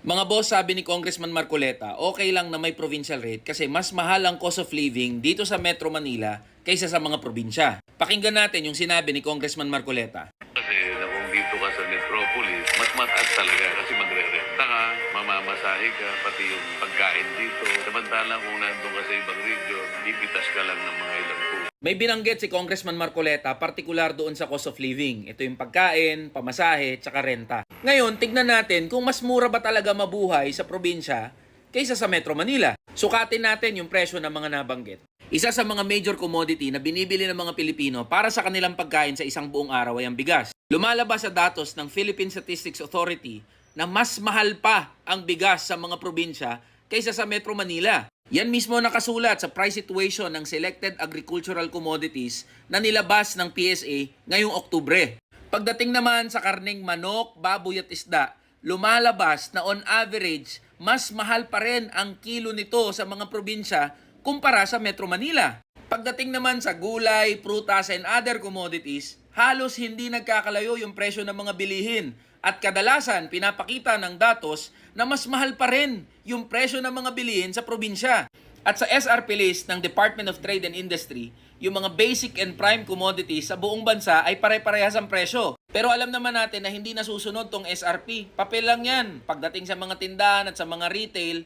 Mga boss, sabi ni Congressman Marcoleta, okay lang na may provincial rate kasi mas mahal ang cost of living dito sa Metro Manila kaysa sa mga probinsya. Pakinggan natin yung sinabi ni Congressman Marcoleta. Kasi na kung dito ka sa metropolis, mas mataas talaga kasi magre-renta ka, mamamasahe ka, pati yung pagkain dito. Samantalang kung nandun ka sa ibang region, ipitas ka lang ng mga ilang po. May binanggit si Congressman Marcoleta, partikular doon sa cost of living. Ito yung pagkain, pamasahe, tsaka renta. Ngayon, tignan natin kung mas mura ba talaga mabuhay sa probinsya kaysa sa Metro Manila. Sukatin natin yung presyo ng mga nabanggit. Isa sa mga major commodity na binibili ng mga Pilipino para sa kanilang pagkain sa isang buong araw ay ang bigas. Lumalabas sa datos ng Philippine Statistics Authority na mas mahal pa ang bigas sa mga probinsya kaysa sa Metro Manila. Yan mismo nakasulat sa price situation ng selected agricultural commodities na nilabas ng PSA ngayong Oktubre. Pagdating naman sa karneng manok, baboy at isda, lumalabas na on average, mas mahal pa rin ang kilo nito sa mga probinsya kumpara sa Metro Manila. Pagdating naman sa gulay, prutas and other commodities, halos hindi nagkakalayo yung presyo ng mga bilihin. At kadalasan, pinapakita ng datos na mas mahal pa rin yung presyo ng mga bilihin sa probinsya. At sa SRP list ng Department of Trade and Industry, yung mga basic and prime commodities sa buong bansa ay pare-parehas ang presyo. Pero alam naman natin na hindi nasusunod tong SRP. Papel lang yan. Pagdating sa mga tindahan at sa mga retail,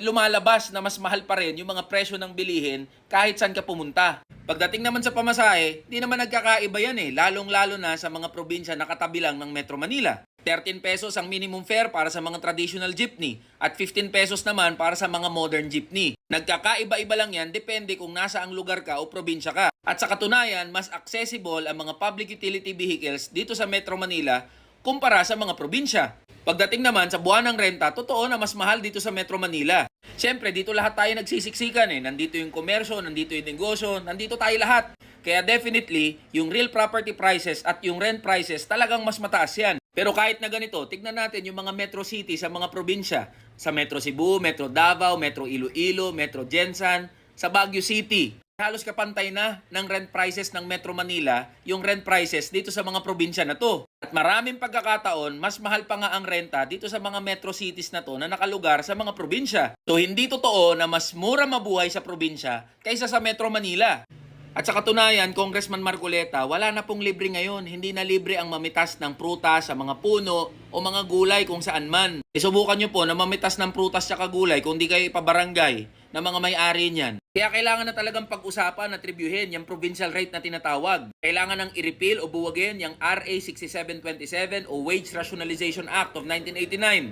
lumalabas na mas mahal pa rin yung mga presyo ng bilihin kahit saan ka pumunta. Pagdating naman sa pamasahe, di naman nagkakaiba yan lalong-lalo na sa mga probinsya na katabi lang ng Metro Manila. 13 pesos ang minimum fare para sa mga traditional jeepney at 15 pesos naman para sa mga modern jeepney. Nagkakaiba-iba lang yan depende kung nasa ang lugar ka o probinsya ka. At sa katunayan, mas accessible ang mga public utility vehicles dito sa Metro Manila kumpara sa mga probinsya. Pagdating naman sa buwan ng renta, totoo na mas mahal dito sa Metro Manila. Siyempre, dito lahat tayo nagsisiksikan Nandito yung komersyo, nandito yung negosyo, nandito tayo lahat. Kaya definitely, yung real property prices at yung rent prices talagang mas mataas yan. Pero kahit na ganito, tignan natin yung mga metro city sa mga probinsya. Sa Metro Cebu, Metro Davao, Metro Iloilo, Metro Gensan, sa Baguio City. Halos kapantay na ng rent prices ng Metro Manila yung rent prices dito sa mga probinsya na to. At maraming pagkakataon, mas mahal pa nga ang renta dito sa mga metro cities na to na nakalugar sa mga probinsya. So hindi totoo na mas mura mabuhay sa probinsya kaysa sa Metro Manila. At sa katunayan, Congressman Marcoleta, wala na pong libre ngayon. Hindi na libre ang mamitas ng prutas sa mga puno o mga gulay kung saan man. Isubukan nyo po na mamitas ng prutas sa gulay kung di kayo ipabarangay na mga may-ari niyan. Kaya kailangan na talagang pag-usapan at reviewin yung provincial rate na tinatawag. Kailangan nang i-repeal o buwagin yung RA 6727 o Wage Rationalization Act of 1989.